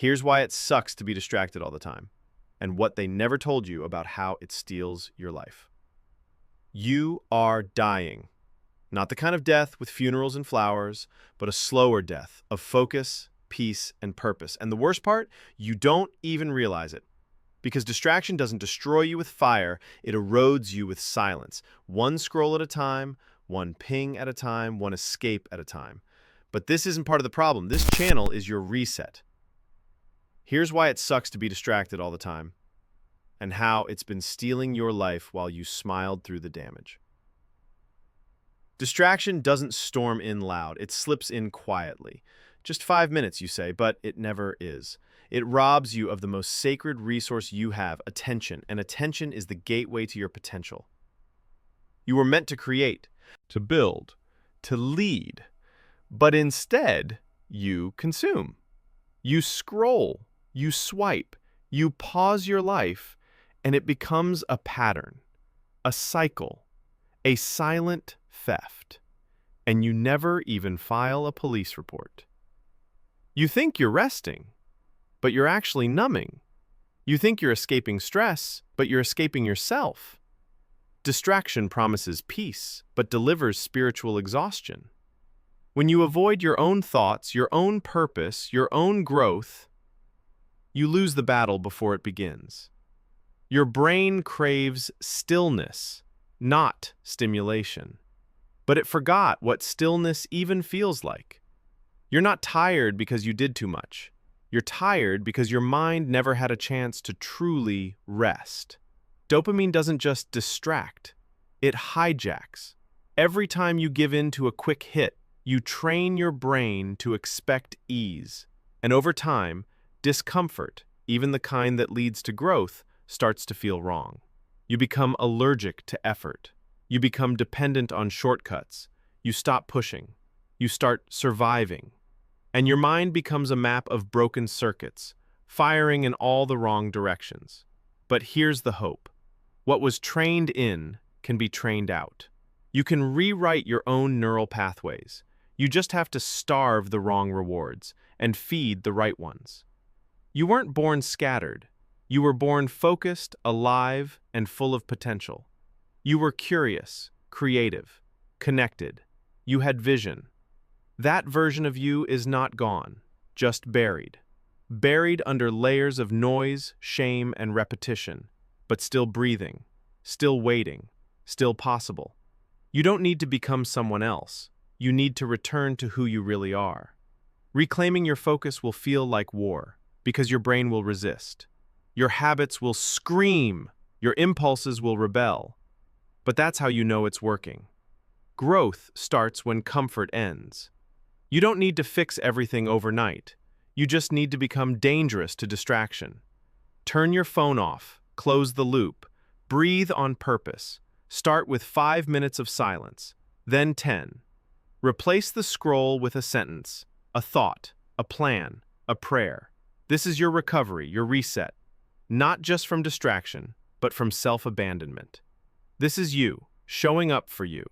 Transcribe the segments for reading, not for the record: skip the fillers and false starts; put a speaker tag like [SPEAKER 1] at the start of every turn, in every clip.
[SPEAKER 1] Here's why it sucks to be distracted all the time, and what they never told you about how it steals your life. You are dying. Not the kind of death with funerals and flowers, but a slower death of focus, peace, and purpose. And the worst part, you don't even realize it. Because distraction doesn't destroy you with fire, it erodes you with silence. One scroll at a time, one ping at a time, one escape at a time. But this isn't part of the problem. This channel is your reset. Here's why it sucks to be distracted all the time, and how it's been stealing your life while you smiled through the damage. Distraction doesn't storm in loud. It slips in quietly. Just 5 minutes, you say, but it never is. It robs you of the most sacred resource you have, attention, and attention is the gateway to your potential. You were meant to create, to build, to lead, but instead, you consume. You scroll, you swipe, you pause your life, and it becomes a pattern, a cycle, a silent theft, and you never even file a police report. You think you're resting, but you're actually numbing. You think you're escaping stress, but you're escaping yourself. Distraction promises peace, but delivers spiritual exhaustion. When you avoid your own thoughts, your own purpose, your own growth, you lose the battle before it begins. Your brain craves stillness, not stimulation. But it forgot what stillness even feels like. You're not tired because you did too much. You're tired because your mind never had a chance to truly rest. Dopamine doesn't just distract, it hijacks. Every time you give in to a quick hit, you train your brain to expect ease. And over time, discomfort, even the kind that leads to growth, starts to feel wrong. You become allergic to effort. You become dependent on shortcuts. You stop pushing. You start surviving. And your mind becomes a map of broken circuits, firing in all the wrong directions. But here's the hope. What was trained in can be trained out. You can rewrite your own neural pathways. You just have to starve the wrong rewards and feed the right ones. You weren't born scattered. You were born focused, alive, and full of potential. You were curious, creative, connected. You had vision. That version of you is not gone, just buried. Buried under layers of noise, shame, and repetition, but still breathing, still waiting, still possible. You don't need to become someone else. You need to return to who you really are. Reclaiming your focus will feel like war, because your brain will resist. Your habits will scream. Your impulses will rebel. But that's how you know it's working. Growth starts when comfort ends. You don't need to fix everything overnight. You just need to become dangerous to distraction. Turn your phone off, close the loop, breathe on purpose. Start with 5 minutes of silence, then 10. Replace the scroll with a sentence, a thought, a plan, a prayer. This is your recovery, your reset, not just from distraction, but from self-abandonment. This is you, showing up for you,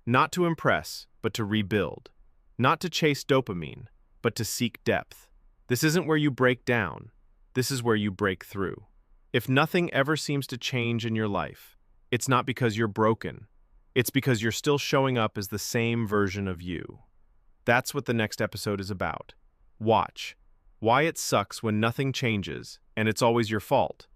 [SPEAKER 1] not to impress, but to rebuild, not to chase dopamine, but to seek depth. This isn't where you break down. This is where you break through. If nothing ever seems to change in your life, it's not because you're broken. It's because you're still showing up as the same version of you. That's what the next episode is about. Watch. Why it sucks when nothing changes, and it's always your fault.